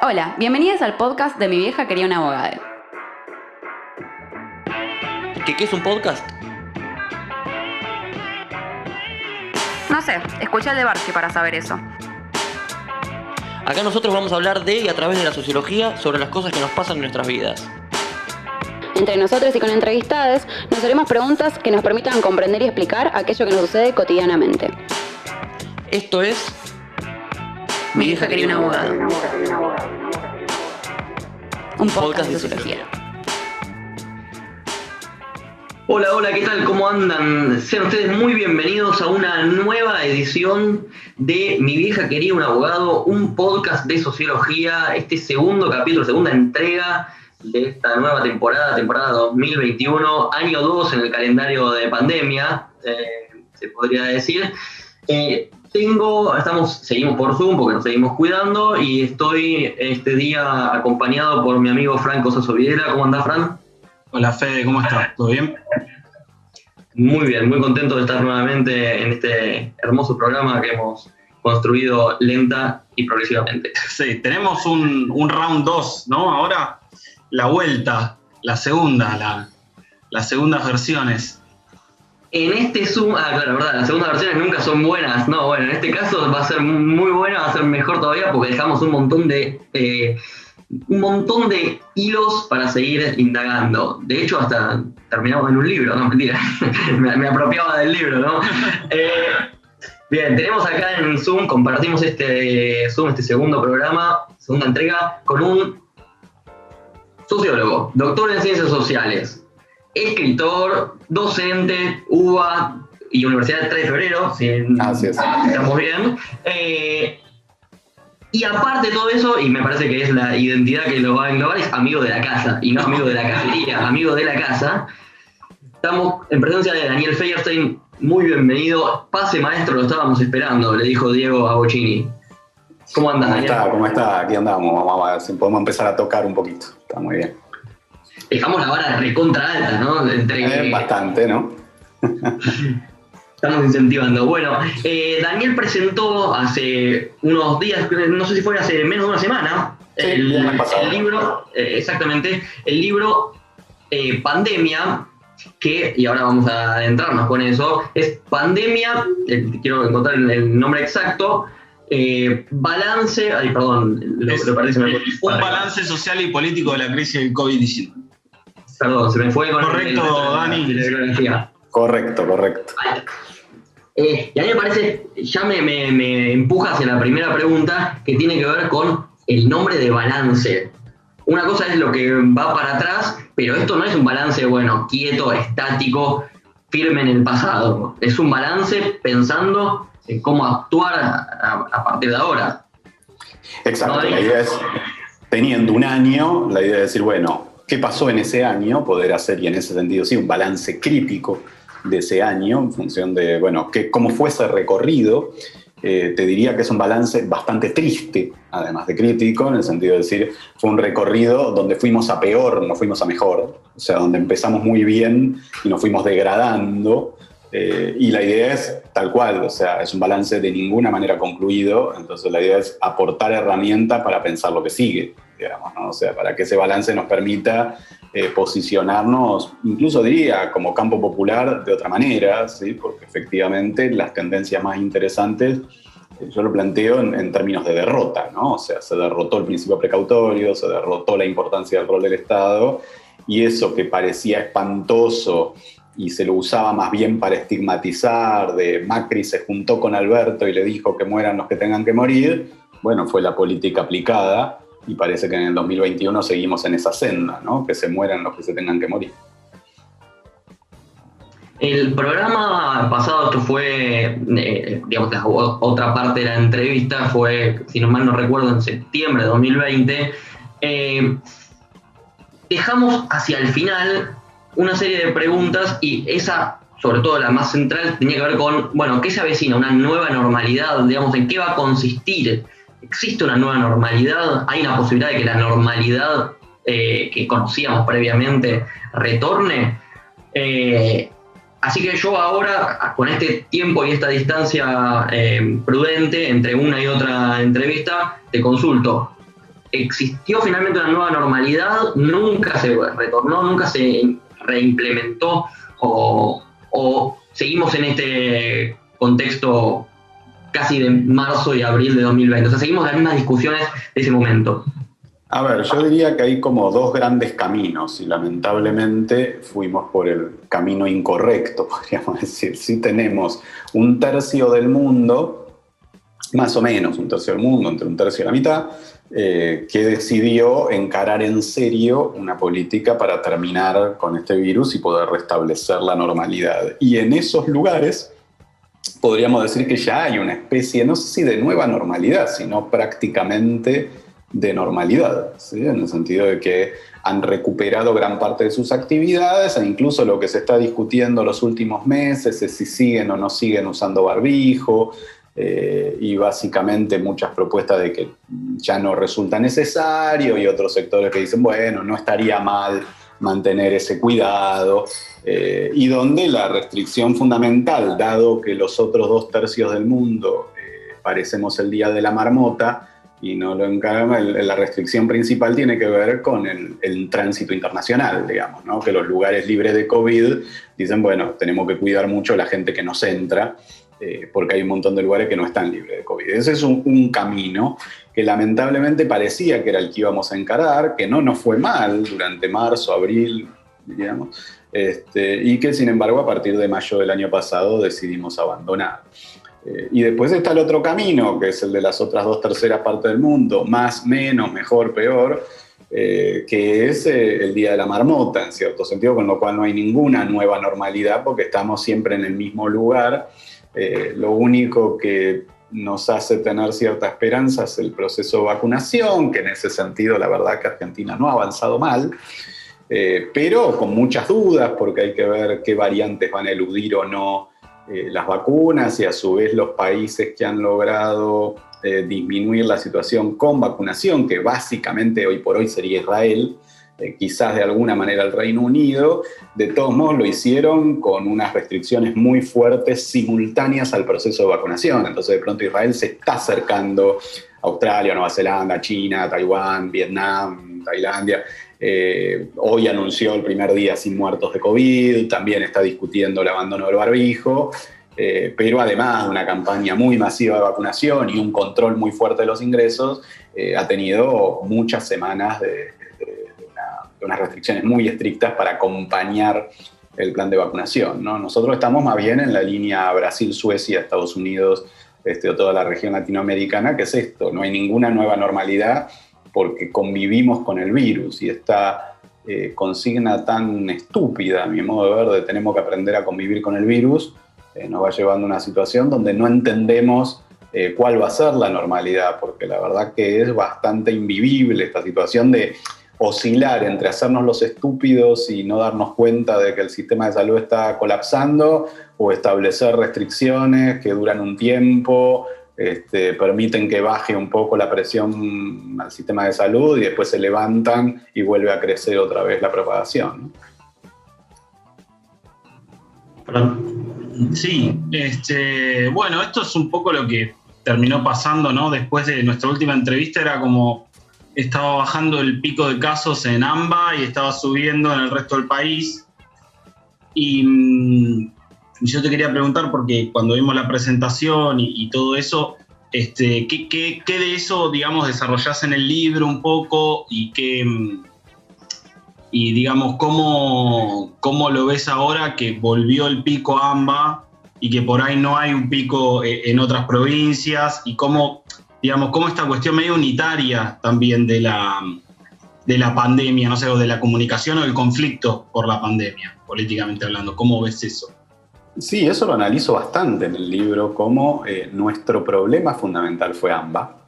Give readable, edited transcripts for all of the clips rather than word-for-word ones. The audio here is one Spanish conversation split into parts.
Hola, bienvenidos al podcast de Mi vieja quería una abogada. ¿Qué es un podcast? No sé, escuché el de Barsi para saber eso. Acá nosotros vamos a hablar de y a través de la sociología sobre las cosas que nos pasan en nuestras vidas. Entre nosotros y con entrevistados nos haremos preguntas que nos permitan comprender y explicar aquello que nos sucede cotidianamente. Esto es... Mi vieja quería una abogada. Un podcast de sociología. Hola, ¿qué tal? ¿Cómo andan? Sean ustedes muy bienvenidos a una nueva edición de Mi vieja quería un abogado, un podcast de sociología, este segundo capítulo, segunda entrega de esta nueva temporada 2021, año 2 en el calendario de pandemia, se podría decir. Seguimos por Zoom porque nos seguimos cuidando y estoy este día acompañado por mi amigo Franco Soso Videla. ¿Cómo andás, Fran? Hola Fede, ¿cómo estás? ¿Todo bien? Muy bien, muy contento de estar nuevamente en este hermoso programa que hemos construido lenta y progresivamente. Sí, tenemos un round 2, ¿no? Ahora la vuelta, las segundas versiones. En este Zoom, claro, verdad, las segundas versiones nunca son buenas. No, bueno, en este caso va a ser muy buena, va a ser mejor todavía porque dejamos un montón de hilos para seguir indagando. De hecho, hasta terminamos en un libro, no, mentira. me apropiaba del libro, ¿no? Bien, tenemos acá en Zoom, compartimos este segundo programa, segunda entrega, con un sociólogo, doctor en ciencias sociales, escritor, docente, UBA y Universidad 3 de Febrero, si estamos bien. Y aparte de todo eso, y me parece que es la identidad que lo va a englobar, es amigo de la casa, y no amigo de la cacería, amigo de la casa. Estamos en presencia de Daniel Feierstein. Muy bienvenido. Pase, maestro, lo estábamos esperando, le dijo Diego a Bocchini. ¿Cómo andás, Daniel? ¿Cómo está? Aquí andamos. Vamos a ver si podemos empezar a tocar un poquito. Está muy bien. Dejamos la vara recontra alta, ¿no? Bastante, ¿no? Estamos incentivando. Bueno, Daniel presentó hace unos días, no sé si fue hace menos de una semana, sí, el libro, exactamente, el libro Pandemia, que, y ahora vamos a adentrarnos con eso, es Pandemia, quiero encontrar el nombre exacto, balance, lo perdí, un balance social y político de la crisis del COVID-19. Perdón, se me fue con correcto, Dani. Correcto. Y a mí me parece, ya me empuja hacia la primera pregunta que tiene que ver con el nombre de balance. Una cosa es lo que va para atrás, pero esto no es un balance, quieto, estático, firme en el pasado. Es un balance pensando en cómo actuar a partir de ahora. Exacto, ¿no? La idea es, teniendo un año, la idea es decir, ¿qué pasó en ese año? Poder hacer, y en ese sentido sí, un balance crítico de ese año, en función de, cómo fue ese recorrido. Te diría que es un balance bastante triste, además de crítico, en el sentido de decir, fue un recorrido donde fuimos a peor, no fuimos a mejor, o sea, donde empezamos muy bien y nos fuimos degradando, y la idea es tal cual, o sea, es un balance de ninguna manera concluido, entonces la idea es aportar herramientas para pensar lo que sigue, digamos, ¿no? O sea, para que ese balance nos permita posicionarnos, incluso diría, como campo popular de otra manera, ¿sí? Porque efectivamente las tendencias más interesantes, yo lo planteo en términos de derrota, ¿no? O sea, se derrotó el principio precautorio, se derrotó la importancia del rol del Estado, y eso que parecía espantoso y se lo usaba más bien para estigmatizar, de Macri se juntó con Alberto y le dijo que mueran los que tengan que morir, fue la política aplicada, y parece que en el 2021 seguimos en esa senda, ¿no? Que se mueran los que se tengan que morir. El programa pasado, esto fue, la otra parte de la entrevista fue, si no mal no recuerdo, en septiembre de 2020. Dejamos hacia el final una serie de preguntas y esa, sobre todo la más central, tenía que ver con, ¿qué se avecina? Una nueva normalidad, digamos, ¿en qué va a consistir? ¿Existe una nueva normalidad? ¿Hay una posibilidad de que la normalidad que conocíamos previamente retorne? Así que yo ahora, con este tiempo y esta distancia prudente entre una y otra entrevista, te consulto. existió finalmente una nueva normalidad, nunca se retornó, nunca se reimplementó o seguimos en este contexto casi de marzo y abril de 2020. O sea, seguimos las mismas discusiones de ese momento. A ver, yo diría que hay como dos grandes caminos y lamentablemente fuimos por el camino incorrecto, podríamos decir. Sí tenemos un tercio del mundo, más o menos un tercio del mundo, entre un tercio y la mitad, que decidió encarar en serio una política para terminar con este virus y poder restablecer la normalidad. Y en esos lugares podríamos decir que ya hay una especie, no sé si de nueva normalidad, sino prácticamente de normalidad, ¿sí? En el sentido de que han recuperado gran parte de sus actividades e incluso lo que se está discutiendo los últimos meses es si siguen o no siguen usando barbijo y básicamente muchas propuestas de que ya no resulta necesario y otros sectores que dicen, bueno, no estaría mal mantener ese cuidado y donde la restricción fundamental, dado que los otros 2/3 del mundo parecemos el día de la marmota, y no lo encarga, la restricción principal tiene que ver con el tránsito internacional, digamos, ¿no? Que los lugares libres de COVID dicen, bueno, tenemos que cuidar mucho a la gente que nos entra, porque hay un montón de lugares que no están libres de COVID. Ese es un camino que lamentablemente parecía que era el que íbamos a encarar, que no nos fue mal durante marzo, abril, digamos, y que sin embargo a partir de mayo del año pasado decidimos abandonar. Y después está el otro camino, que es el de las otras 2/3 partes del mundo, más, menos, mejor, peor, que es el día de la marmota, en cierto sentido, con lo cual no hay ninguna nueva normalidad porque estamos siempre en el mismo lugar. Lo único que nos hace tener cierta esperanza es el proceso de vacunación, que en ese sentido la verdad que Argentina no ha avanzado mal, pero con muchas dudas porque hay que ver qué variantes van a eludir o no las vacunas y a su vez los países que han logrado disminuir la situación con vacunación, que básicamente hoy por hoy sería Israel, quizás de alguna manera el Reino Unido, de todos modos lo hicieron con unas restricciones muy fuertes simultáneas al proceso de vacunación. Entonces de pronto Israel se está acercando a Australia, Nueva Zelanda, China, Taiwán, Vietnam, Tailandia. Hoy anunció el primer día sin muertos de COVID, también está discutiendo el abandono del barbijo, pero además de una campaña muy masiva de vacunación y un control muy fuerte de los ingresos, ha tenido muchas semanas de unas restricciones muy estrictas para acompañar el plan de vacunación, ¿no? Nosotros estamos más bien en la línea Brasil, Suecia, Estados Unidos, o toda la región latinoamericana, que es esto, no hay ninguna nueva normalidad porque convivimos con el virus y esta consigna tan estúpida, a mi modo de ver, de tenemos que aprender a convivir con el virus, nos va llevando a una situación donde no entendemos cuál va a ser la normalidad, porque la verdad que es bastante invivible esta situación de oscilar entre hacernos los estúpidos y no darnos cuenta de que el sistema de salud está colapsando o establecer restricciones que duran un tiempo, permiten que baje un poco la presión al sistema de salud y después se levantan y vuelve a crecer otra vez la propagación, ¿no? Sí, bueno, esto es un poco lo que terminó pasando, ¿no? Después de nuestra última entrevista era como estaba bajando el pico de casos en AMBA y estaba subiendo en el resto del país. Y yo te quería preguntar, porque cuando vimos la presentación y todo eso, ¿qué de eso, digamos, desarrollás en el libro un poco y digamos, cómo lo ves ahora que volvió el pico AMBA y que por ahí no hay un pico en otras provincias y cómo esta cuestión medio unitaria también de la pandemia, no sé, o de la comunicación o del conflicto por la pandemia, políticamente hablando? ¿Cómo ves eso? Sí, eso lo analizo bastante en el libro, cómo nuestro problema fundamental fue AMBA,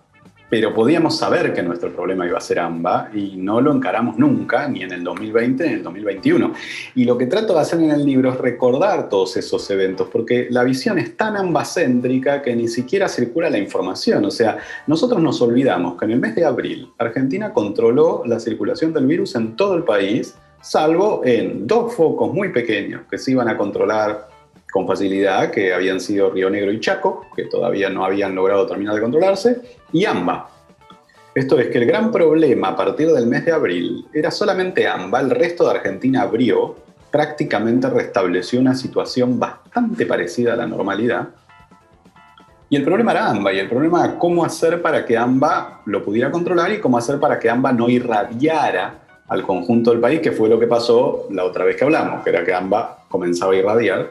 pero podíamos saber que nuestro problema iba a ser AMBA y no lo encaramos nunca, ni en el 2020 ni en el 2021. Y lo que trato de hacer en el libro es recordar todos esos eventos, porque la visión es tan ambacéntrica que ni siquiera circula la información. O sea, nosotros nos olvidamos que en el mes de abril Argentina controló la circulación del virus en todo el país, salvo en 2 focos muy pequeños que se iban a controlar con facilidad, que habían sido Río Negro y Chaco, que todavía no habían logrado terminar de controlarse, y AMBA. Esto es que el gran problema a partir del mes de abril era solamente AMBA, el resto de Argentina abrió, prácticamente restableció una situación bastante parecida a la normalidad. Y el problema era AMBA, y el problema era cómo hacer para que AMBA lo pudiera controlar y cómo hacer para que AMBA no irradiara al conjunto del país, que fue lo que pasó la otra vez que hablamos, que era que AMBA comenzaba a irradiar.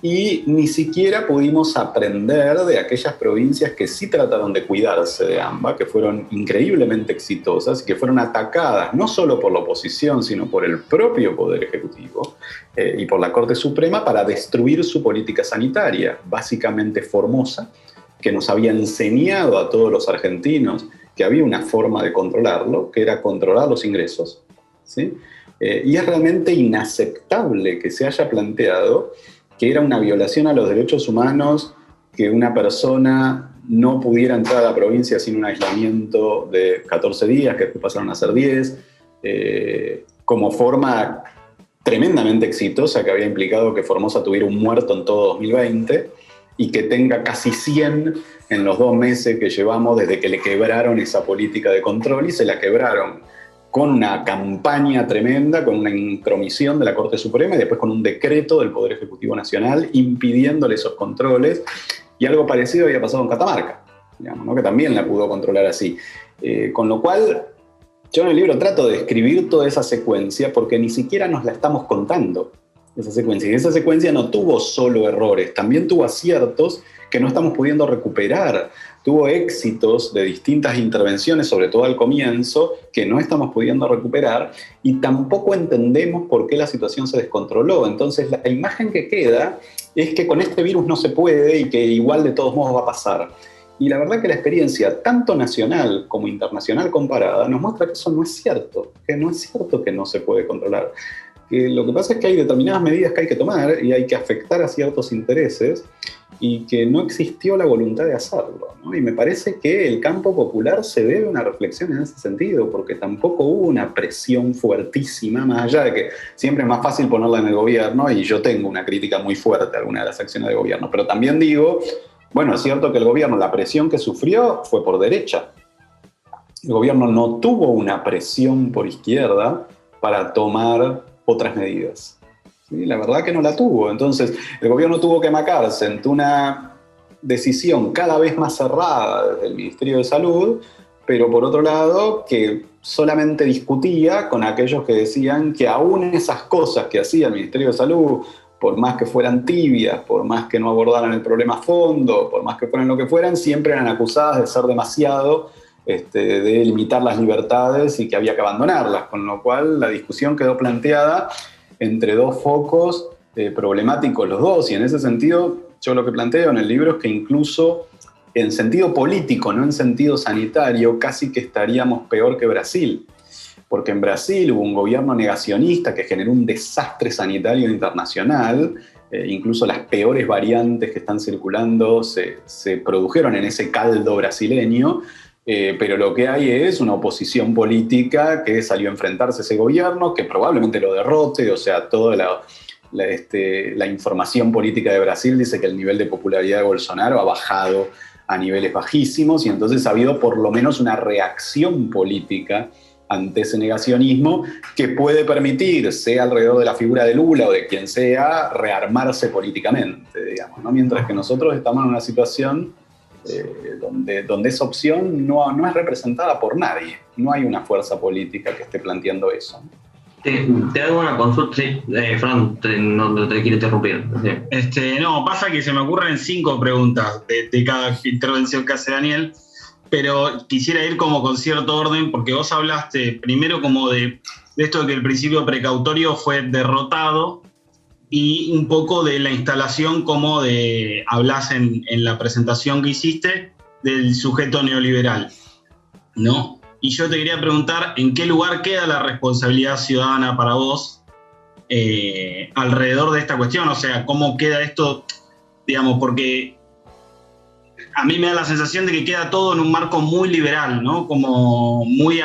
Y ni siquiera pudimos aprender de aquellas provincias que sí trataron de cuidarse de AMBA, que fueron increíblemente exitosas y que fueron atacadas no solo por la oposición, sino por el propio Poder Ejecutivo y por la Corte Suprema para destruir su política sanitaria, básicamente Formosa, que nos había enseñado a todos los argentinos que había una forma de controlarlo, que era controlar los ingresos, ¿sí? Y es realmente inaceptable que se haya planteado que era una violación a los derechos humanos que una persona no pudiera entrar a la provincia sin un aislamiento de 14 días, que después pasaron a ser 10, como forma tremendamente exitosa que había implicado que Formosa tuviera un muerto en todo 2020 y que tenga casi 100 en los 2 meses que llevamos desde que le quebraron esa política de control, y se la quebraron con una campaña tremenda, con una intromisión de la Corte Suprema y después con un decreto del Poder Ejecutivo Nacional impidiéndole esos controles. Y algo parecido había pasado en Catamarca, digamos, ¿no? Que también la pudo controlar así. Con lo cual, yo en el libro trato de describir toda esa secuencia porque ni siquiera nos la estamos contando, esa secuencia. Y esa secuencia no tuvo solo errores, también tuvo aciertos que no estamos pudiendo recuperar. Tuvo éxitos de distintas intervenciones, sobre todo al comienzo, que no estamos pudiendo recuperar y tampoco entendemos por qué la situación se descontroló. Entonces la imagen que queda es que con este virus no se puede y que igual de todos modos va a pasar. Y la verdad que la experiencia, tanto nacional como internacional comparada, nos muestra que eso no es cierto, que no es cierto que no se puede controlar. Que lo que pasa es que hay determinadas medidas que hay que tomar y hay que afectar a ciertos intereses y que no existió la voluntad de hacerlo, ¿no? Y me parece que el campo popular se debe una reflexión en ese sentido, porque tampoco hubo una presión fuertísima, más allá de que siempre es más fácil ponerla en el gobierno, y yo tengo una crítica muy fuerte a alguna de las acciones del gobierno, pero también digo, bueno, es cierto que el gobierno, la presión que sufrió fue por derecha. El gobierno no tuvo una presión por izquierda para tomar otras medidas. Sí, la verdad que no la tuvo. Entonces, el gobierno tuvo que macarse ante una decisión cada vez más cerrada desde el Ministerio de Salud, pero por otro lado, que solamente discutía con aquellos que decían que aún esas cosas que hacía el Ministerio de Salud, por más que fueran tibias, por más que no abordaran el problema a fondo, por más que fueran lo que fueran, siempre eran acusadas de ser demasiado, de limitar las libertades y que había que abandonarlas, con lo cual la discusión quedó planteada entre dos focos problemáticos los dos, y en ese sentido yo lo que planteo en el libro es que incluso en sentido político, no en sentido sanitario, casi que estaríamos peor que Brasil, porque en Brasil hubo un gobierno negacionista que generó un desastre sanitario internacional, incluso las peores variantes que están circulando se produjeron en ese caldo brasileño. Pero lo que hay es una oposición política que salió a enfrentarse a ese gobierno, que probablemente lo derrote. O sea, toda la información política de Brasil dice que el nivel de popularidad de Bolsonaro ha bajado a niveles bajísimos, y entonces ha habido por lo menos una reacción política ante ese negacionismo que puede permitir, sea alrededor de la figura de Lula o de quien sea, rearmarse políticamente, digamos, ¿no? Mientras que nosotros estamos en una situación donde esa opción no es representada por nadie. No hay una fuerza política que esté planteando eso. Te hago una consulta, sí, Fran, no te quiero interrumpir. Sí. No, pasa que se me ocurren 5 preguntas de cada intervención que hace Daniel, pero quisiera ir como con cierto orden, porque vos hablaste primero como de esto de que el principio precautorio fue derrotado, y un poco de la instalación, como hablás en la presentación que hiciste, del sujeto neoliberal, ¿no? Y yo te quería preguntar, ¿en qué lugar queda la responsabilidad ciudadana para vos alrededor de esta cuestión? O sea, ¿cómo queda esto? Digamos, porque a mí me da la sensación de que queda todo en un marco muy liberal, ¿no? Como muy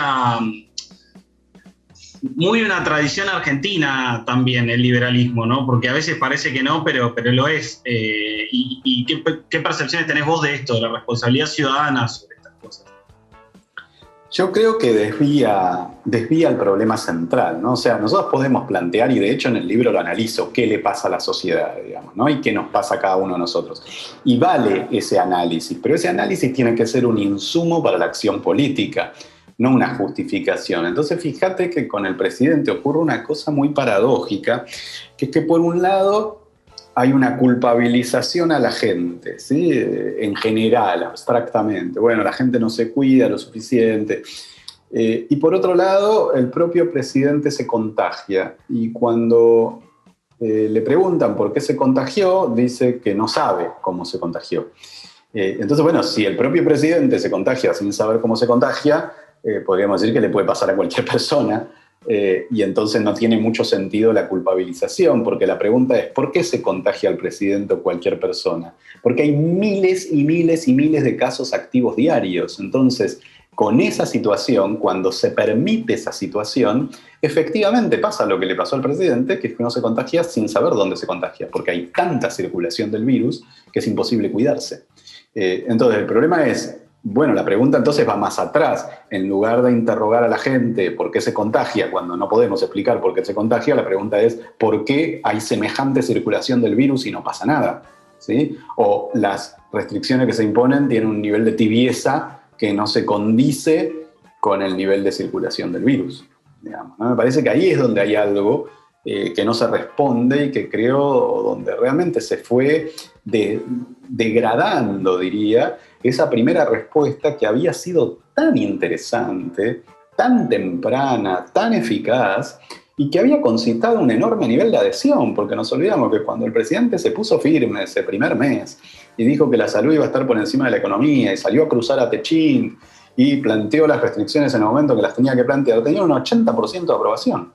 una tradición argentina también el liberalismo, ¿no? Porque a veces parece que no, pero lo es. ¿Y qué percepciones tenés vos de esto, de la responsabilidad ciudadana sobre estas cosas? Yo creo que desvía el problema central, ¿no? O sea, nosotros podemos plantear, y de hecho en el libro lo analizo, qué le pasa a la sociedad, digamos, ¿no? Y qué nos pasa a cada uno de nosotros. Y vale ese análisis, pero ese análisis tiene que ser un insumo para la acción política, no una justificación. Entonces, fíjate que con el presidente ocurre una cosa muy paradójica, que es que por un lado hay una culpabilización a la gente, ¿sí? En general, abstractamente. Bueno, la gente no se cuida lo suficiente. Y por otro lado, el propio presidente se contagia. Y cuando le preguntan por qué se contagió, dice que no sabe cómo se contagió. Entonces, bueno, si el propio presidente se contagia sin saber cómo se contagia, podríamos decir que le puede pasar a cualquier persona. Y entonces no tiene mucho sentido la culpabilización, porque la pregunta es, ¿por qué se contagia al presidente o cualquier persona? Porque hay miles y miles y miles de casos activos diarios. Entonces, con esa situación, cuando se permite esa situación, efectivamente pasa lo que le pasó al presidente, que es que no se contagia sin saber dónde se contagia, porque hay tanta circulación del virus que es imposible cuidarse. Entonces, el problema es, bueno, la pregunta entonces va más atrás. En lugar de interrogar a la gente por qué se contagia, cuando no podemos explicar por qué se contagia, la pregunta es ¿por qué hay semejante circulación del virus y no pasa nada? ¿Sí? O las restricciones que se imponen tienen un nivel de tibieza que no se condice con el nivel de circulación del virus. Digamos, ¿no? Me parece que ahí es donde hay algo que no se responde y que creo donde realmente se fue degradando, diría, esa primera respuesta que había sido tan interesante, tan temprana, tan eficaz, y que había concitado un enorme nivel de adhesión, porque nos olvidamos que cuando el presidente se puso firme ese primer mes y dijo que la salud iba a estar por encima de la economía y salió a cruzar a Techín y planteó las restricciones en el momento que las tenía que plantear, tenía un 80% de aprobación.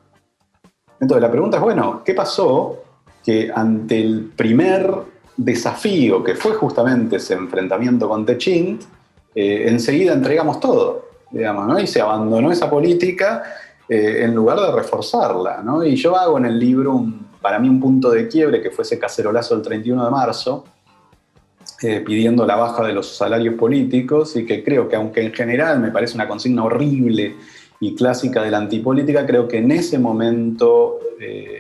Entonces la pregunta es, bueno, ¿qué pasó que ante el primer desafío, que fue justamente ese enfrentamiento con Techint, enseguida entregamos todo, digamos, ¿no? Y se abandonó esa política en lugar de reforzarla, ¿no? Y yo hago en el libro, para mí, un punto de quiebre, que fue ese cacerolazo del 31 de marzo, pidiendo la baja de los salarios políticos, y que creo que, aunque en general me parece una consigna horrible y clásica de la antipolítica, creo que en ese momento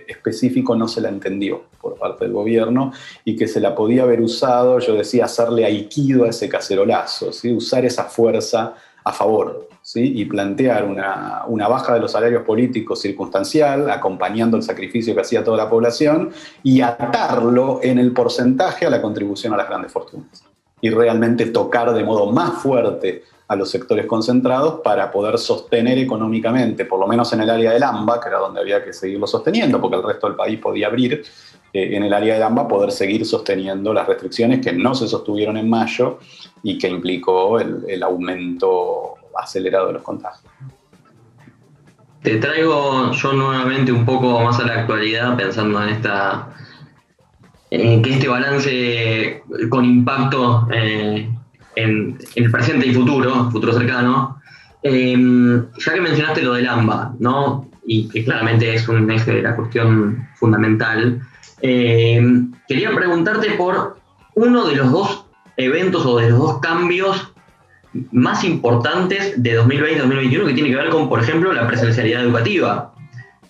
específico no se la entendió por parte del gobierno y que se la podía haber usado, yo decía, hacerle aikido a ese cacerolazo, ¿sí? Usar esa fuerza a favor, ¿sí? Y plantear una baja de los salarios políticos circunstancial, acompañando el sacrificio que hacía toda la población, y atarlo en el porcentaje a la contribución a las grandes fortunas. Y realmente tocar de modo más fuerte a los sectores concentrados para poder sostener económicamente, por lo menos en el área del AMBA, que era donde había que seguirlo sosteniendo, porque el resto del país podía abrir, en el área del AMBA poder seguir sosteniendo las restricciones que no se sostuvieron en mayo y que implicó el aumento acelerado de los contagios. Te traigo yo nuevamente un poco más a la actualidad, pensando en que este balance con impacto en el presente y futuro cercano, ya que mencionaste lo del AMBA, ¿no? Y que claramente es un eje de la cuestión fundamental, quería preguntarte por uno de los dos eventos o de los dos cambios más importantes de 2020-2021 que tiene que ver con, por ejemplo, la presencialidad educativa.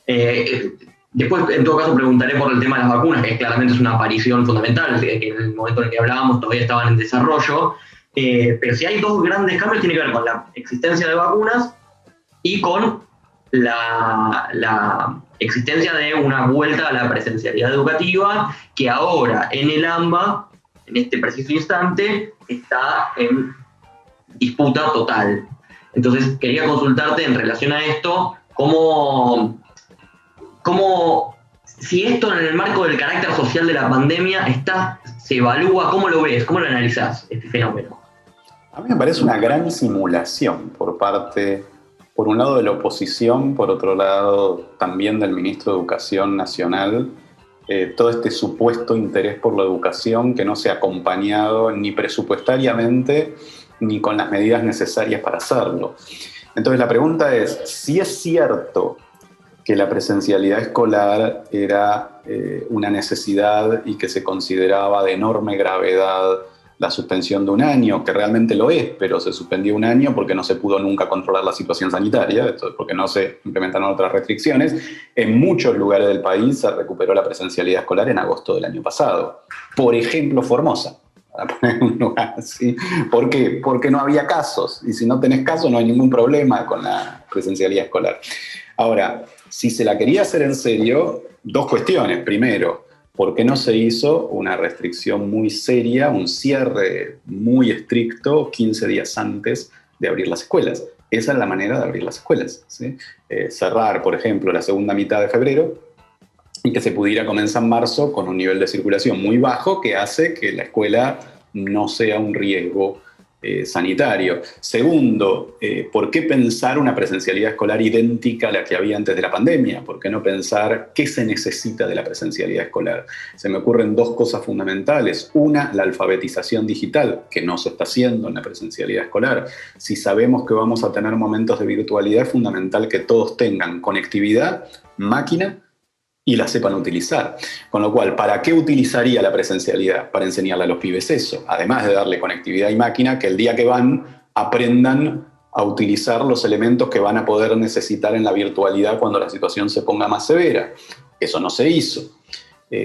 Después, en todo caso, preguntaré por el tema de las vacunas, que claramente es una aparición fundamental, que en el momento en el que hablábamos todavía estaban en desarrollo. Pero si hay dos grandes cambios, tiene que ver con la existencia de vacunas y con la existencia de una vuelta a la presencialidad educativa, que ahora en el AMBA, en este preciso instante, está en disputa total. Entonces, quería consultarte en relación a esto, si esto en el marco del carácter social de la pandemia se evalúa, ¿cómo lo ves? ¿Cómo lo analizás, este fenómeno? A mí me parece una gran simulación por un lado de la oposición, por otro lado también del ministro de Educación Nacional, todo este supuesto interés por la educación que no se ha acompañado ni presupuestariamente ni con las medidas necesarias para hacerlo. Entonces la pregunta es, si es cierto que la presencialidad escolar era una necesidad y que se consideraba de enorme gravedad la suspensión de un año, que realmente lo es, pero se suspendió un año porque no se pudo nunca controlar la situación sanitaria, porque no se implementaron otras restricciones. En muchos lugares del país se recuperó la presencialidad escolar en agosto del año pasado. Por ejemplo, Formosa, para poner un lugar así. ¿Por qué? Porque no había casos, y si no tenés casos no hay ningún problema con la presencialidad escolar. Ahora, si se la quería hacer en serio, dos cuestiones. Primero, ¿por qué no se hizo una restricción muy seria, un cierre muy estricto 15 días antes de abrir las escuelas? Esa es la manera de abrir las escuelas, ¿sí? Cerrar, por ejemplo, la segunda mitad de febrero y que se pudiera comenzar en marzo con un nivel de circulación muy bajo que hace que la escuela no sea un riesgo sanitario. Segundo, ¿por qué pensar una presencialidad escolar idéntica a la que había antes de la pandemia? ¿Por qué no pensar qué se necesita de la presencialidad escolar? Se me ocurren dos cosas fundamentales. Una, la alfabetización digital, que no se está haciendo en la presencialidad escolar. Si sabemos que vamos a tener momentos de virtualidad, es fundamental que todos tengan conectividad, máquina, y la sepan utilizar. Con lo cual, ¿para qué utilizaría la presencialidad? Para enseñarle a los pibes eso. Además de darle conectividad y máquina, que el día que van aprendan a utilizar los elementos que van a poder necesitar en la virtualidad cuando la situación se ponga más severa. Eso no se hizo.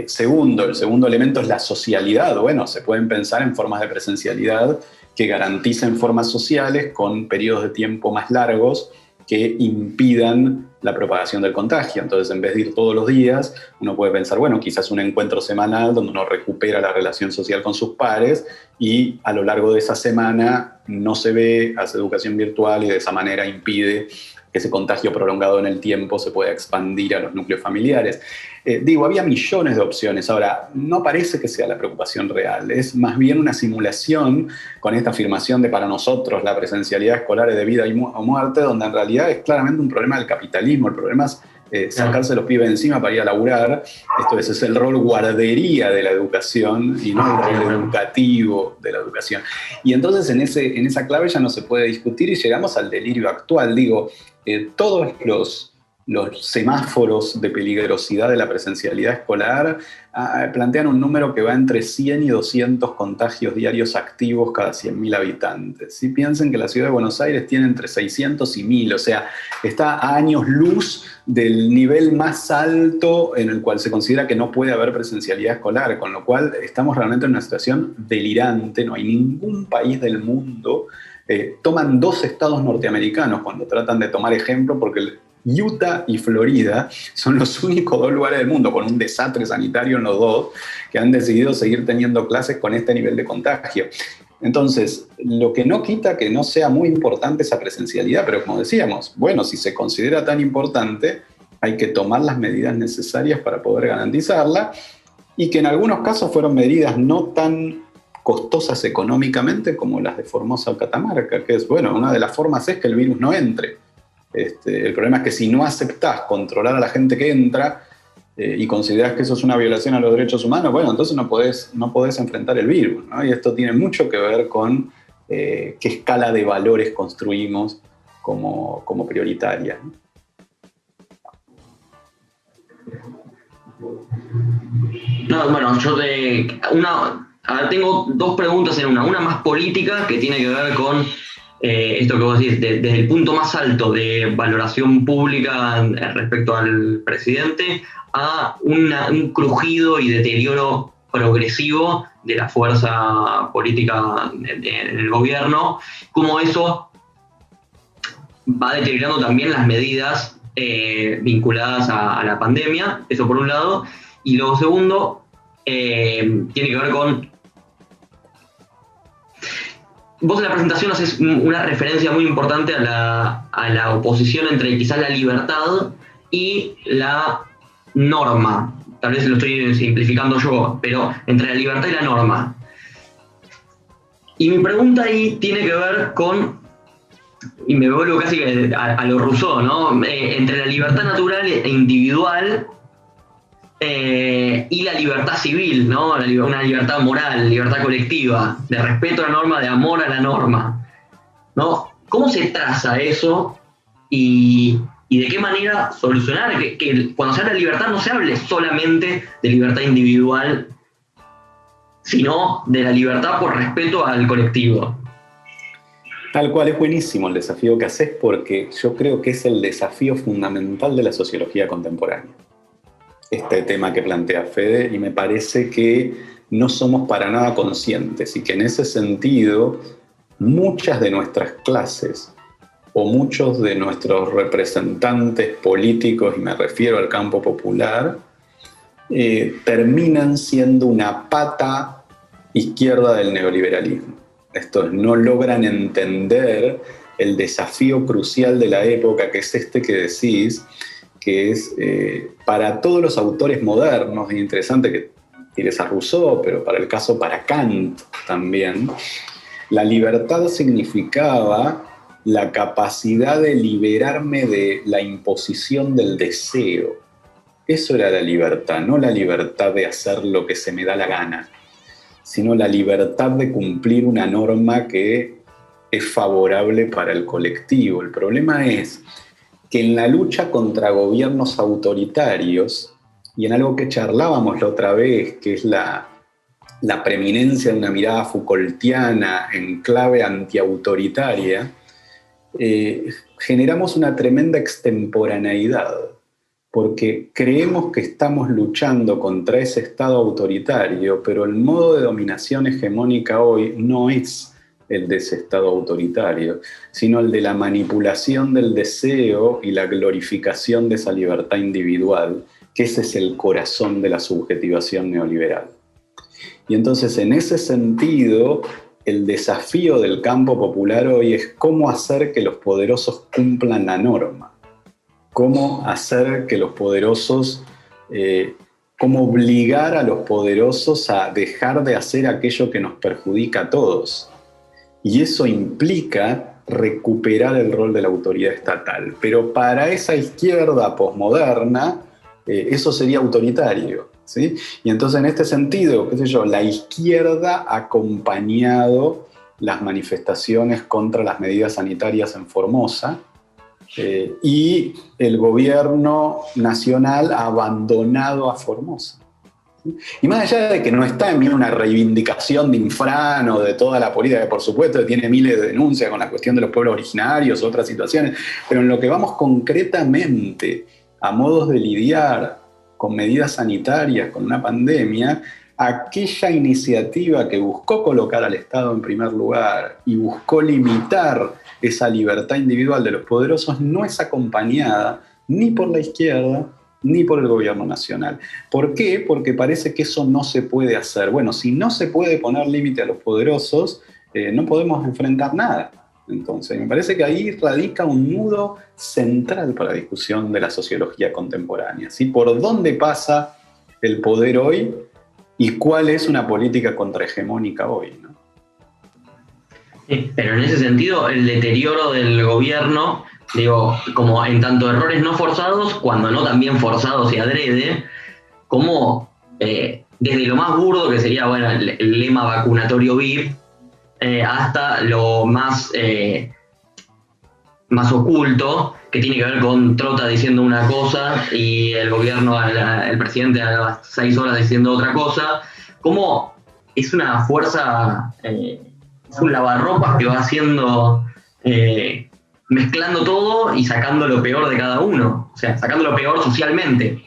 Segundo, el segundo elemento es la socialidad. Bueno, se pueden pensar en formas de presencialidad que garanticen formas sociales con periodos de tiempo más largos que impidan la propagación del contagio. Entonces, en vez de ir todos los días, uno puede pensar, bueno, quizás un encuentro semanal donde uno recupera la relación social con sus pares y a lo largo de esa semana no se ve, hace educación virtual y de esa manera impide que ese contagio prolongado en el tiempo se pueda expandir a los núcleos familiares. Había millones de opciones. Ahora, no parece que sea la preocupación real, es más bien una simulación con esta afirmación de para nosotros la presencialidad escolar es de vida o muerte, donde en realidad es claramente un problema del capitalismo. El problema es sacarse los pibes encima para ir a laburar. Ese es el rol guardería de la educación y no el rol educativo de la educación. Y entonces en esa clave ya no se puede discutir y llegamos al delirio actual. Todos los semáforos de peligrosidad de la presencialidad escolar plantean un número que va entre 100 y 200 contagios diarios activos cada 100.000 habitantes. ¿Sí? Piensen que la ciudad de Buenos Aires tiene entre 600 y 1.000, o sea, está a años luz del nivel más alto en el cual se considera que no puede haber presencialidad escolar, con lo cual estamos realmente en una situación delirante. No hay ningún país del mundo. Toman dos estados norteamericanos cuando tratan de tomar ejemplo, porque Utah y Florida son los únicos dos lugares del mundo con un desastre sanitario en los dos que han decidido seguir teniendo clases con este nivel de contagio. Entonces, lo que no quita que no sea muy importante esa presencialidad, pero como decíamos, bueno, si se considera tan importante, hay que tomar las medidas necesarias para poder garantizarla, y que en algunos casos fueron medidas no tan costosas económicamente como las de Formosa o Catamarca, que es, bueno, una de las formas es que el virus no entre. El problema es que si no aceptás controlar a la gente que entra y considerás que eso es una violación a los derechos humanos, bueno, entonces no podés enfrentar el virus, ¿no? Y esto tiene mucho que ver con qué escala de valores construimos como prioritaria, ¿no? No, bueno, tengo dos preguntas en una más política que tiene que ver con esto que vos decís, desde el punto más alto de valoración pública respecto al presidente a un crujido y deterioro progresivo de la fuerza política en el gobierno, cómo eso va deteriorando también las medidas vinculadas a la pandemia, eso por un lado, y lo segundo tiene que ver con... Vos en la presentación haces una referencia muy importante a la oposición entre quizás la libertad y la norma. Tal vez lo estoy simplificando yo, pero entre la libertad y la norma. Y mi pregunta ahí tiene que ver con, y me vuelvo casi a lo Rousseau, ¿no? Entre la libertad natural e individual y la libertad civil, ¿no? Una libertad moral, libertad colectiva, de respeto a la norma, de amor a la norma, ¿no? ¿Cómo se traza eso y de qué manera solucionar que cuando se habla de libertad no se hable solamente de libertad individual sino de la libertad por respeto al colectivo. Tal cual, es buenísimo el desafío que haces porque yo creo que es el desafío fundamental de la sociología contemporánea. Este tema que plantea Fede, y me parece que no somos para nada conscientes y que en ese sentido muchas de nuestras clases o muchos de nuestros representantes políticos, y me refiero al campo popular, terminan siendo una pata izquierda del neoliberalismo. Estos no logran entender el desafío crucial de la época, que es este que decís, que es para todos los autores modernos, es interesante que tires a Rousseau, pero para el caso para Kant también, la libertad significaba la capacidad de liberarme de la imposición del deseo. Eso era la libertad, no la libertad de hacer lo que se me da la gana, sino la libertad de cumplir una norma que es favorable para el colectivo. El problema es que en la lucha contra gobiernos autoritarios, y en algo que charlábamos la otra vez, que es la preeminencia de una mirada Foucaultiana en clave antiautoritaria, generamos una tremenda extemporaneidad, porque creemos que estamos luchando contra ese Estado autoritario, pero el modo de dominación hegemónica hoy no es el de ese Estado autoritario, sino el de la manipulación del deseo y la glorificación de esa libertad individual, que ese es el corazón de la subjetivación neoliberal. Y entonces, en ese sentido, el desafío del campo popular hoy es cómo hacer que los poderosos cumplan la norma. Cómo hacer que los poderosos, cómo obligar a los poderosos a dejar de hacer aquello que nos perjudica a todos. Y eso implica recuperar el rol de la autoridad estatal. Pero para esa izquierda posmoderna, eso sería autoritario, ¿sí? Y entonces, en este sentido, qué sé yo, la izquierda ha acompañado las manifestaciones contra las medidas sanitarias en Formosa, y el gobierno nacional ha abandonado a Formosa. Y más allá de que no está en mí una reivindicación de Infran o de toda la política, que por supuesto tiene miles de denuncias con la cuestión de los pueblos originarios, otras situaciones, pero en lo que vamos concretamente a modos de lidiar con medidas sanitarias, con una pandemia, aquella iniciativa que buscó colocar al Estado en primer lugar y buscó limitar esa libertad individual de los poderosos no es acompañada ni por la izquierda ni por el gobierno nacional. ¿Por qué? Porque parece que eso no se puede hacer. Bueno, si no se puede poner límite a los poderosos, no podemos enfrentar nada. Entonces, me parece que ahí radica un nudo central para la discusión de la sociología contemporánea, ¿sí? ¿Por dónde pasa el poder hoy y cuál es una política contrahegemónica hoy, ¿no? Pero en ese sentido, el deterioro del gobierno, digo, como en tanto errores no forzados, cuando no también forzados y adrede, como desde lo más burdo, que sería bueno, el lema vacunatorio VIP, hasta lo más oculto, que tiene que ver con Trota diciendo una cosa y el gobierno, el presidente a las 6 horas diciendo otra cosa, como es una fuerza, es un lavarropas que va haciendo, mezclando todo y sacando lo peor de cada uno, o sea, sacando lo peor socialmente.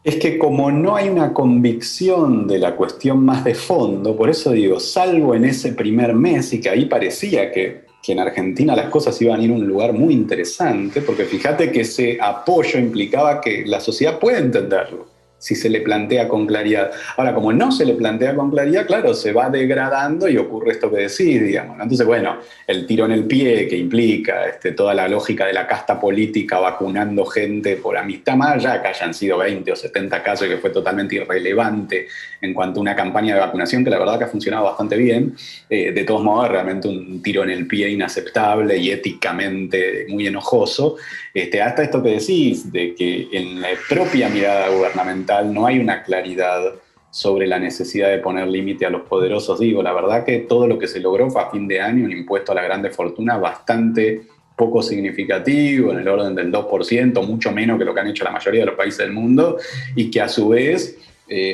Es que como no hay una convicción de la cuestión más de fondo, por eso digo, salvo en ese primer mes, y que ahí parecía que en Argentina las cosas iban a ir a un lugar muy interesante, porque fíjate que ese apoyo implicaba que la sociedad puede entenderlo, si se le plantea con claridad. Ahora, como no se le plantea con claridad, claro, se va degradando y ocurre esto que decís, digamos, ¿no? Entonces, bueno, el tiro en el pie que implica toda la lógica de la casta política vacunando gente por amistad, más allá que hayan sido 20 o 70 casos, que fue totalmente irrelevante en cuanto a una campaña de vacunación que la verdad que ha funcionado bastante bien, de todos modos, realmente un tiro en el pie inaceptable y éticamente muy enojoso, hasta esto que decís, de que en la propia mirada gubernamental no hay una claridad sobre la necesidad de poner límite a los poderosos. Digo, la verdad que todo lo que se logró fue a fin de año un impuesto a la grande fortuna bastante poco significativo, en el orden del 2%, mucho menos que lo que han hecho la mayoría de los países del mundo, y que a su vez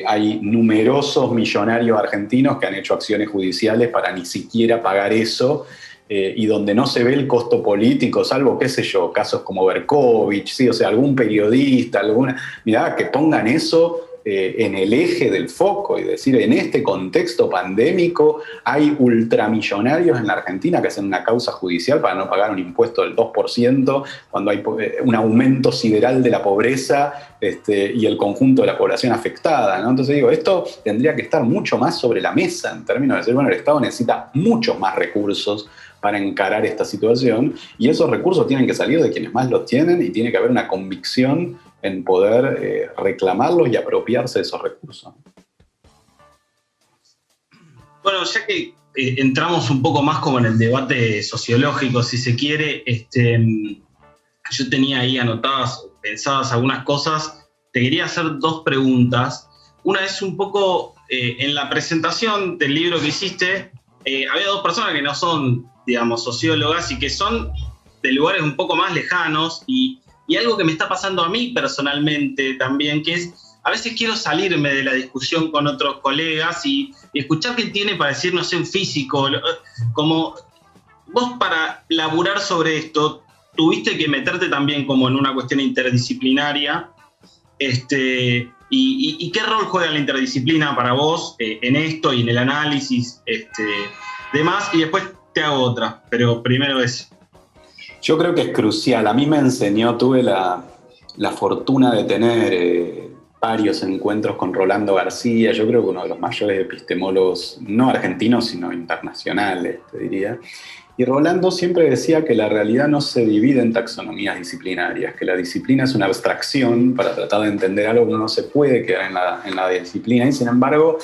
hay numerosos millonarios argentinos que han hecho acciones judiciales para ni siquiera pagar eso, y donde no se ve el costo político, salvo, qué sé yo, casos como Berkovich, ¿sí? O sea, algún periodista, mirá, que pongan eso en el eje del foco y decir, en este contexto pandémico hay ultramillonarios en la Argentina que hacen una causa judicial para no pagar un impuesto del 2%, cuando hay un aumento sideral de la pobreza y el conjunto de la población afectada, ¿no? Entonces digo, esto tendría que estar mucho más sobre la mesa en términos de decir, bueno, el Estado necesita muchos más recursos para encarar esta situación, y esos recursos tienen que salir de quienes más los tienen, y tiene que haber una convicción en poder reclamarlos y apropiarse de esos recursos. Bueno, ya que entramos un poco más como en el debate sociológico, si se quiere, yo tenía ahí anotadas, pensadas algunas cosas, te quería hacer dos preguntas. Una es un poco, en la presentación del libro que hiciste, había dos personas que no son, digamos, sociólogas y que son de lugares un poco más lejanos, y algo que me está pasando a mí personalmente también, que es, a veces quiero salirme de la discusión con otros colegas y escuchar qué tiene para decir, no sé, un físico, como vos para laburar sobre esto, tuviste que meterte también como en una cuestión interdisciplinaria, y qué rol juega la interdisciplina para vos en esto y en el análisis, demás, y después te hago otra, pero primero eso. Yo creo que es crucial. A mí me enseñó, tuve la fortuna de tener varios encuentros con Rolando García, yo creo que uno de los mayores epistemólogos, no argentinos, sino internacionales, te diría. Y Rolando siempre decía que la realidad no se divide en taxonomías disciplinarias, que la disciplina es una abstracción para tratar de entender algo que uno no se puede quedar en la disciplina, y sin embargo,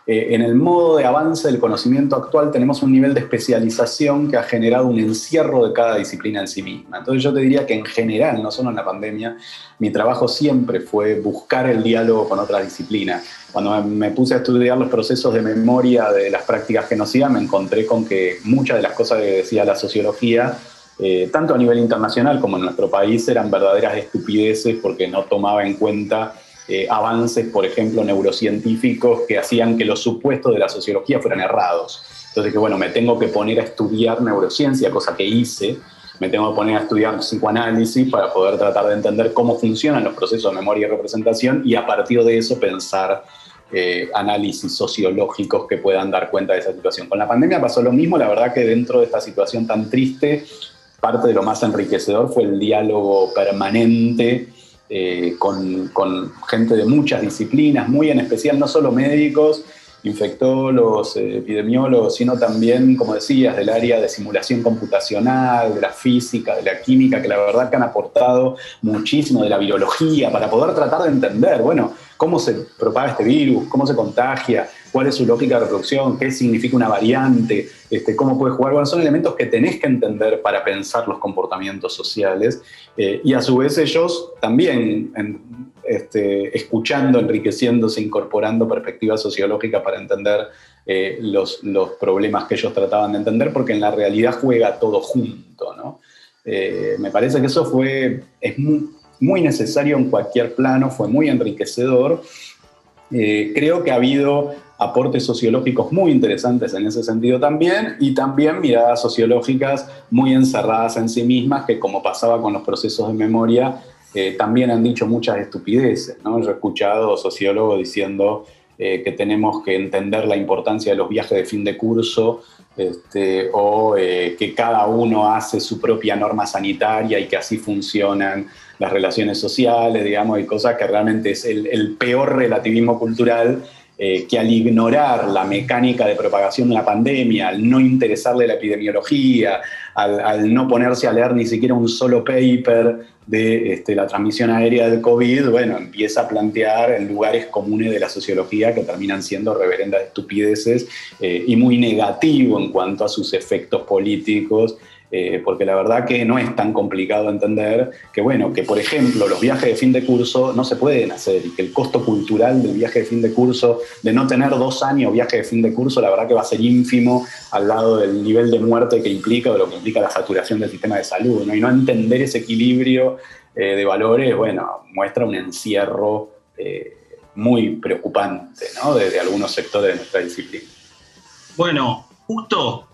en el modo de avance del conocimiento actual tenemos un nivel de especialización que ha generado un encierro de cada disciplina en sí misma. Entonces yo te diría que en general, no solo en la pandemia, mi trabajo siempre fue buscar el diálogo con otras disciplinas. Cuando me puse a estudiar los procesos de memoria de las prácticas genocidas, me encontré con que muchas de las cosas que decía la sociología, tanto a nivel internacional como en nuestro país, eran verdaderas estupideces porque no tomaba en cuenta avances, por ejemplo, neurocientíficos que hacían que los supuestos de la sociología fueran errados. Entonces, que bueno, me tengo que poner a estudiar neurociencia, cosa que hice, me tengo que poner a estudiar psicoanálisis para poder tratar de entender cómo funcionan los procesos de memoria y representación, y a partir de eso pensar análisis sociológicos que puedan dar cuenta de esa situación. Con la pandemia pasó lo mismo. La verdad que dentro de esta situación tan triste, parte de lo más enriquecedor fue el diálogo permanente con gente de muchas disciplinas, muy en especial no solo médicos, infectólogos, epidemiólogos, sino también, como decías, del área de simulación computacional, de la física, de la química, que la verdad que han aportado muchísimo, de la virología, para poder tratar de entender, bueno, cómo se propaga este virus, cómo se contagia, cuál es su lógica de reproducción, qué significa una variante, cómo puede jugar. Bueno, son elementos que tenés que entender para pensar los comportamientos sociales, y a su vez ellos también escuchando, enriqueciéndose, incorporando perspectivas sociológicas para entender los problemas que ellos trataban de entender, porque en la realidad juega todo junto, ¿no? Me parece que eso es muy necesario en cualquier plano, fue muy enriquecedor. Creo que ha habido aportes sociológicos muy interesantes en ese sentido también, y también miradas sociológicas muy encerradas en sí mismas, que, como pasaba con los procesos de memoria, también han dicho muchas estupideces, ¿no? Yo he escuchado sociólogos diciendo que tenemos que entender la importancia de los viajes de fin de curso, o que cada uno hace su propia norma sanitaria y que así funcionan las relaciones sociales, digamos, y cosas que realmente es el peor relativismo cultural, que al ignorar la mecánica de propagación de la pandemia, al no interesarle la epidemiología, al no ponerse a leer ni siquiera un solo paper de la transmisión aérea del COVID, bueno, empieza a plantear en lugares comunes de la sociología que terminan siendo reverendas estupideces, y muy negativo en cuanto a sus efectos políticos, porque la verdad que no es tan complicado entender que, bueno, que por ejemplo los viajes de fin de curso no se pueden hacer, y que el costo cultural del viaje de fin de curso, de no tener 2 años viaje de fin de curso, la verdad que va a ser ínfimo al lado del nivel de muerte que implica, o de lo que implica la saturación del sistema de salud, ¿no? Y no entender ese equilibrio de valores, bueno, muestra un encierro muy preocupante, ¿no? de algunos sectores de nuestra disciplina. Bueno, justo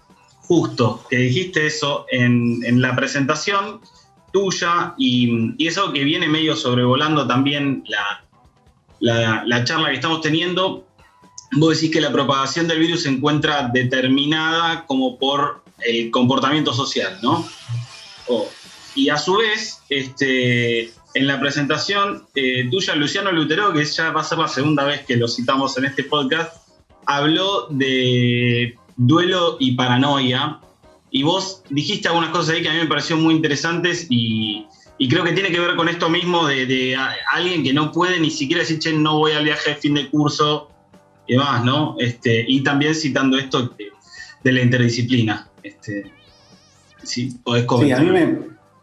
que dijiste eso en la presentación tuya, y eso que viene medio sobrevolando también la charla que estamos teniendo. Vos decís que la propagación del virus se encuentra determinada como por el comportamiento social, ¿no? Y a su vez, en la presentación tuya, Luciano Lutero, que ya va a ser la segunda vez que lo citamos en este podcast, habló de duelo y paranoia, y vos dijiste algunas cosas ahí que a mí me parecieron muy interesantes, y creo que tiene que ver con esto mismo de alguien que no puede ni siquiera decir, che, no voy al viaje de fin de curso y demás, ¿no? Y también citando esto de la interdisciplina. Sí, podés comentar. Sí, a mí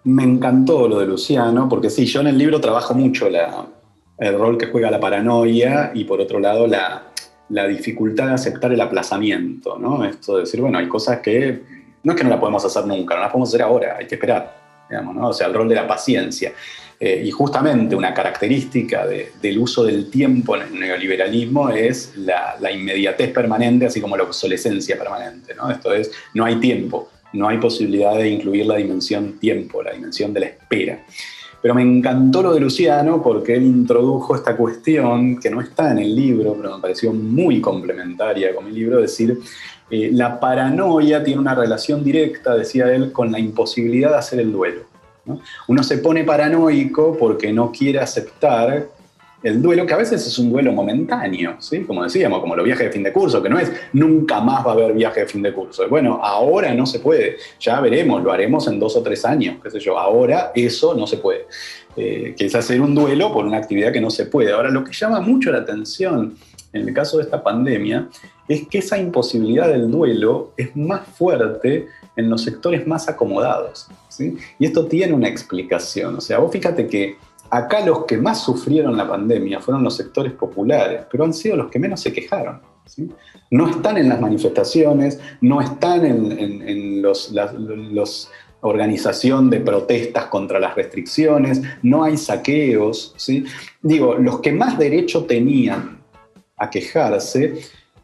me encantó lo de Luciano, porque sí, yo en el libro trabajo mucho el rol que juega la paranoia y por otro lado la dificultad de aceptar el aplazamiento, ¿no? Esto de decir, bueno, hay cosas que no es que no las podemos hacer nunca, no las podemos hacer ahora, hay que esperar, digamos, ¿no? O sea, el rol de la paciencia. Y justamente una característica del uso del tiempo en el neoliberalismo es la inmediatez permanente, así como la obsolescencia permanente, ¿no? Esto es, no hay tiempo, no hay posibilidad de incluir la dimensión tiempo, la dimensión de la espera. Pero me encantó lo de Luciano porque él introdujo esta cuestión que no está en el libro, pero me pareció muy complementaria con mi libro, es decir, la paranoia tiene una relación directa, decía él, con la imposibilidad de hacer el duelo, ¿no? Uno se pone paranoico porque no quiere aceptar el duelo, que a veces es un duelo momentáneo, ¿sí? Como decíamos, como los viajes de fin de curso, que no es nunca más va a haber viaje de fin de curso. Bueno, ahora no se puede, ya veremos, lo haremos en 2 o 3 años, qué sé yo, ahora eso no se puede. Que es hacer un duelo por una actividad que no se puede. Ahora, lo que llama mucho la atención en el caso de esta pandemia es que esa imposibilidad del duelo es más fuerte en los sectores más acomodados, ¿sí? Y esto tiene una explicación. O sea, vos fíjate que acá los que más sufrieron la pandemia fueron los sectores populares, pero han sido los que menos se quejaron, ¿sí? No están en las manifestaciones, no están en los organización de protestas contra las restricciones, no hay saqueos, ¿sí? Digo, los que más derecho tenían a quejarse,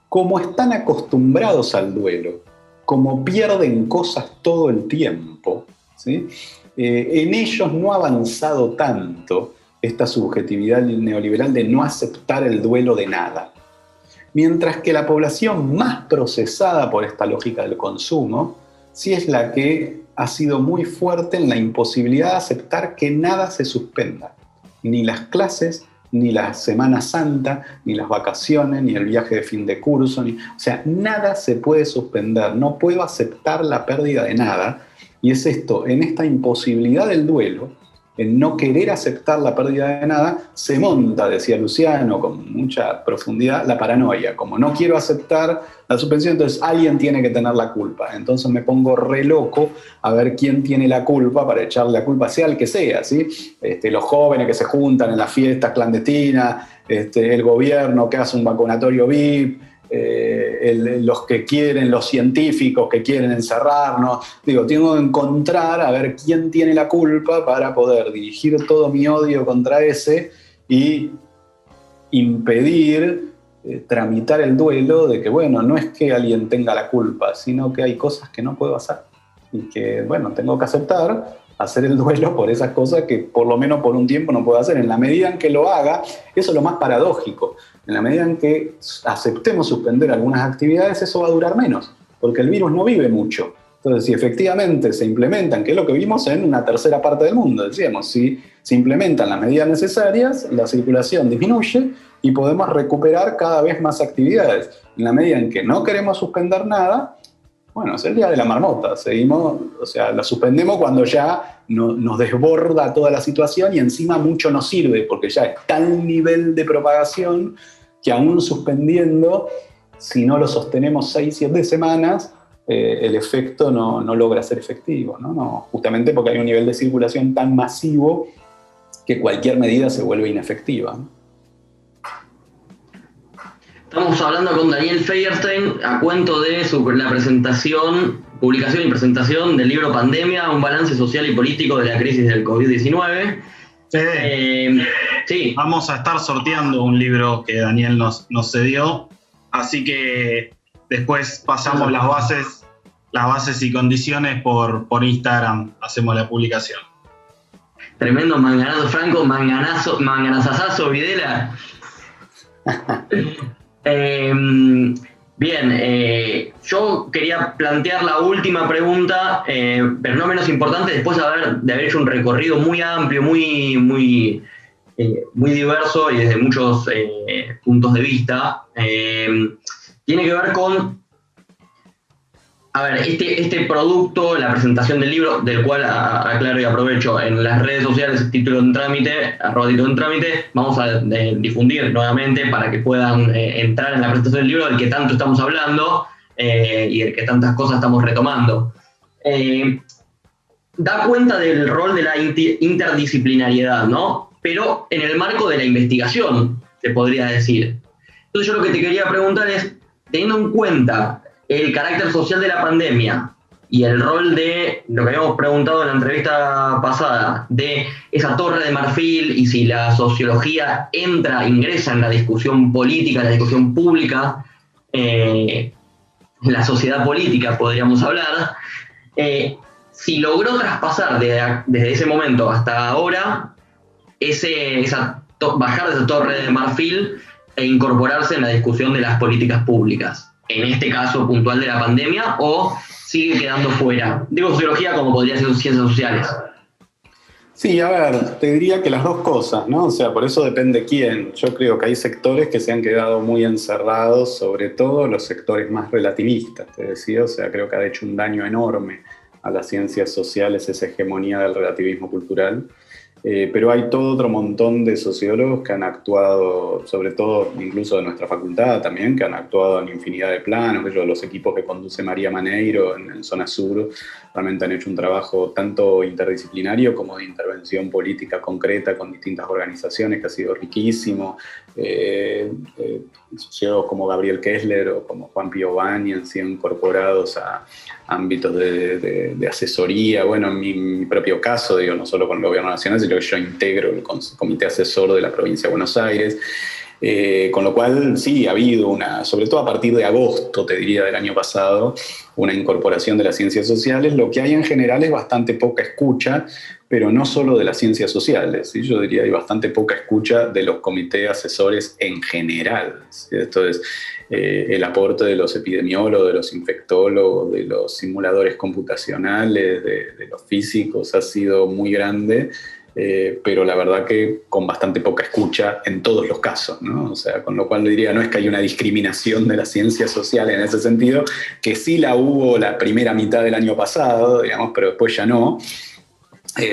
como están acostumbrados al duelo, como pierden cosas todo el tiempo, ¿sí? En ellos no ha avanzado tanto esta subjetividad neoliberal de no aceptar el duelo de nada. Mientras que la población más procesada por esta lógica del consumo, sí es la que ha sido muy fuerte en la imposibilidad de aceptar que nada se suspenda. Ni las clases, ni la Semana Santa, ni las vacaciones, ni el viaje de fin de curso. O sea, nada se puede suspender. No puedo aceptar la pérdida de nada. Y es esto, en esta imposibilidad del duelo, en no querer aceptar la pérdida de nada, se monta, decía Luciano con mucha profundidad, la paranoia. Como no quiero aceptar la suspensión, entonces alguien tiene que tener la culpa. Entonces me pongo re loco a ver quién tiene la culpa para echarle la culpa, sea el que sea, ¿sí? Los jóvenes que se juntan en las fiestas clandestinas, el gobierno que hace un vacunatorio VIP, los que quieren, los científicos que quieren encerrarnos. Digo, tengo que encontrar a ver quién tiene la culpa para poder dirigir todo mi odio contra ese y impedir tramitar el duelo de que, bueno, no es que alguien tenga la culpa, sino que hay cosas que no puedo hacer y que, bueno, tengo que aceptar hacer el duelo por esas cosas que por lo menos por un tiempo no puedo hacer. En la medida en que lo haga, eso es lo más paradójico, en la medida en que aceptemos suspender algunas actividades, eso va a durar menos, porque el virus no vive mucho. Entonces, si efectivamente se implementan, que es lo que vimos en una tercera parte del mundo, decíamos, si se implementan las medidas necesarias, la circulación disminuye y podemos recuperar cada vez más actividades. En la medida en que no queremos suspender nada, bueno, es el día de la marmota, seguimos, o sea, la suspendemos cuando ya nos desborda toda la situación y encima mucho nos sirve, porque ya es tal nivel de propagación que aún suspendiendo, si no lo sostenemos 6-7 semanas, el efecto no logra ser efectivo, ¿no? Justamente porque hay un nivel de circulación tan masivo que cualquier medida se vuelve inefectiva, ¿no? Estamos hablando con Daniel Feierstein a cuento de la publicación y presentación del libro Pandemia, un balance social y político de la crisis del COVID-19. Fede, Sí. vamos a estar sorteando un libro que Daniel nos cedió, así que después pasamos las bases y condiciones por Instagram, hacemos la publicación. Tremendo manganazo, Franco, manganazazazo, Videla. Bien, yo quería plantear la última pregunta, pero no menos importante, después de haber hecho un recorrido muy amplio, muy diverso y desde muchos puntos de vista. Tiene que ver con, a ver, este producto, la presentación del libro, del cual aclaro y aprovecho, en las redes sociales, título en trámite, @título en trámite, vamos a difundir nuevamente para que puedan entrar en la presentación del libro del que tanto estamos hablando y del que tantas cosas estamos retomando. Da cuenta del rol de la interdisciplinariedad, ¿no? Pero en el marco de la investigación, se podría decir. Entonces yo lo que te quería preguntar es, teniendo en cuenta el carácter social de la pandemia y el rol de, lo que habíamos preguntado en la entrevista pasada, de esa torre de marfil y si la sociología ingresa en la discusión política, en la discusión pública, en la sociedad política podríamos hablar, si logró traspasar desde ese momento hasta ahora bajar de esa torre de marfil e incorporarse en la discusión de las políticas públicas, en este caso puntual de la pandemia, o sigue quedando fuera. Digo sociología como podría ser ciencias sociales. Sí, a ver, te diría que las dos cosas, ¿no? O sea, por eso depende quién. Yo creo que hay sectores que se han quedado muy encerrados, sobre todo los sectores más relativistas, te decía. O sea, creo que ha hecho un daño enorme a las ciencias sociales esa hegemonía del relativismo cultural. Pero hay todo otro montón de sociólogos que han actuado, sobre todo incluso de nuestra facultad también, que han actuado en infinidad de planos. Los equipos que conduce María Maneiro en Zona Sur realmente han hecho un trabajo tanto interdisciplinario como de intervención política concreta con distintas organizaciones, que ha sido riquísimo. Sociólogos como Gabriel Kessler o como Juan Piovani han sido incorporados a ámbitos de asesoría. Bueno, en mi propio caso, digo, no solo con el Gobierno Nacional, sino que yo integro el comité asesor de la provincia de Buenos Aires. Con lo cual, sí, ha habido sobre todo a partir de agosto, te diría, del año pasado, una incorporación de las ciencias sociales. Lo que hay en general es bastante poca escucha, pero no solo de las ciencias sociales, ¿sí? Yo diría que hay bastante poca escucha de los comités asesores en general, ¿sí? Esto es el aporte de los epidemiólogos, de los infectólogos, de los simuladores computacionales, de los físicos, ha sido muy grande. Pero la verdad que con bastante poca escucha en todos los casos, ¿no? O sea, con lo cual diría, no es que hay una discriminación de las ciencias sociales en ese sentido, que sí la hubo la primera mitad del año pasado, digamos, pero después ya no,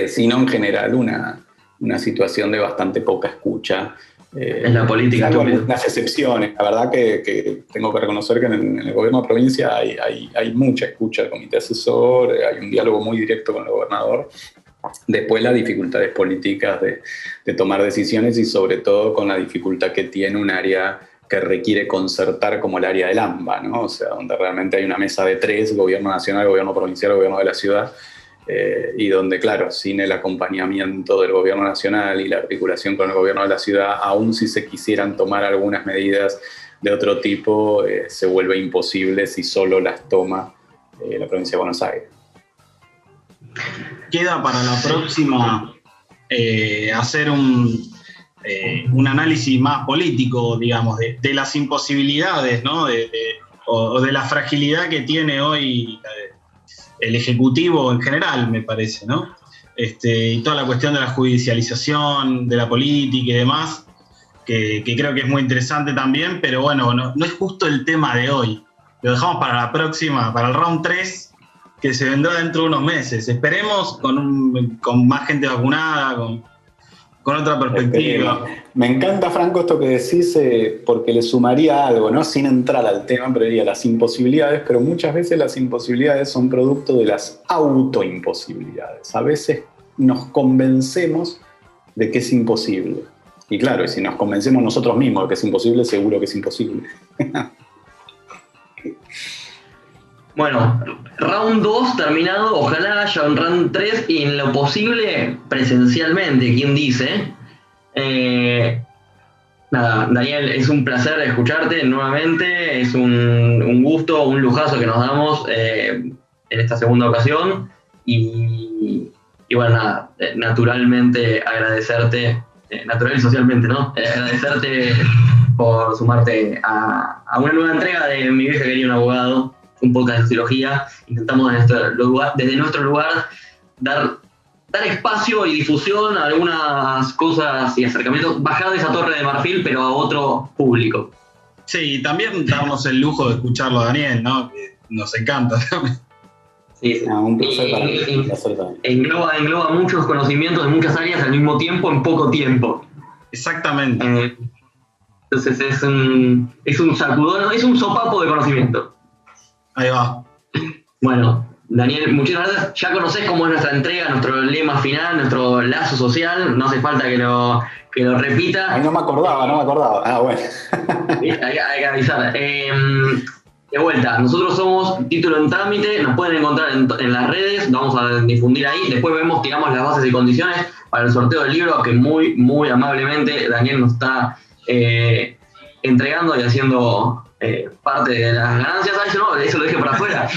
sino en general una situación de bastante poca escucha. En la política. Hay algunas excepciones. La verdad que tengo que reconocer que en el gobierno de provincia hay mucha escucha del comité asesor, hay un diálogo muy directo con el gobernador. Después las dificultades políticas de tomar decisiones y sobre todo con la dificultad que tiene un área que requiere concertar como el área del AMBA, ¿no? O sea, donde realmente hay una mesa de tres, gobierno nacional, gobierno provincial, gobierno de la ciudad, y donde, claro, sin el acompañamiento del gobierno nacional y la articulación con el gobierno de la ciudad, aún si se quisieran tomar algunas medidas de otro tipo, se vuelve imposible si solo las toma la provincia de Buenos Aires. Queda para la próxima hacer un análisis más político, digamos, de las imposibilidades, ¿no? O de la fragilidad que tiene hoy el Ejecutivo en general, me parece, ¿no? Y toda la cuestión de la judicialización, de la política y demás, que creo que es muy interesante también, pero bueno, no es justo el tema de hoy. Lo dejamos para la próxima, para el round 3, que se vendrá dentro de unos meses. Esperemos con más gente vacunada, con otra perspectiva. Me encanta, Franco, esto que decís, porque le sumaría algo, ¿no? Sin entrar al tema, pero diría las imposibilidades, pero muchas veces las imposibilidades son producto de las autoimposibilidades. A veces nos convencemos de que es imposible. Y claro, y si nos convencemos nosotros mismos de que es imposible, seguro que es imposible. Bueno, round 2 terminado, ojalá haya un round 3 y en lo posible presencialmente, ¿quién dice? Nada, Daniel, es un placer escucharte nuevamente, es un gusto, un lujazo que nos damos en esta segunda ocasión y bueno, nada, naturalmente agradecerte, natural y socialmente, ¿no? Agradecerte por sumarte a una nueva entrega de Mi vieja quería un abogado, un podcast de sociología. Intentamos desde nuestro lugar dar espacio y difusión a algunas cosas y acercamientos, bajar de esa torre de marfil, pero a otro público. Sí, y también damos el lujo de escucharlo a Daniel, ¿no? Que nos encanta también. Sí. Un placer para mí. Un placer también. Engloba muchos conocimientos de muchas áreas al mismo tiempo, en poco tiempo. Exactamente. Entonces es un sacudón, es un sopapo de conocimiento. Ahí va. Bueno, Daniel, muchísimas gracias. Ya conocés cómo es nuestra entrega, nuestro lema final, nuestro lazo social. No hace falta que lo repita. Ay, no me acordaba. Ah, bueno. Hay que avisar. De vuelta, nosotros somos Título en Trámite, nos pueden encontrar en las redes, vamos a difundir ahí, después tiramos las bases y condiciones para el sorteo del libro que muy, muy amablemente Daniel nos está entregando y haciendo parte de las ganancias. Eso lo dejé para afuera.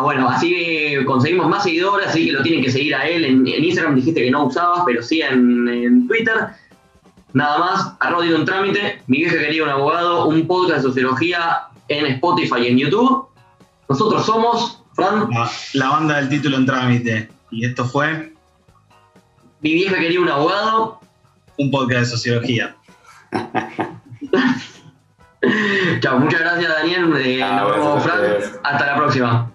Bueno, así conseguimos más seguidores, así que lo tienen que seguir a él. En Instagram dijiste que no usabas, pero sí en Twitter. Nada más, @Título en Trámite, Mi vieja quería un abogado, un podcast de sociología en Spotify y en YouTube. Nosotros somos, Fran, la banda del Título en Trámite. Y esto fue Mi vieja quería un abogado, un podcast de sociología. Chao, muchas gracias Daniel, nos vemos, Fran, hasta la próxima.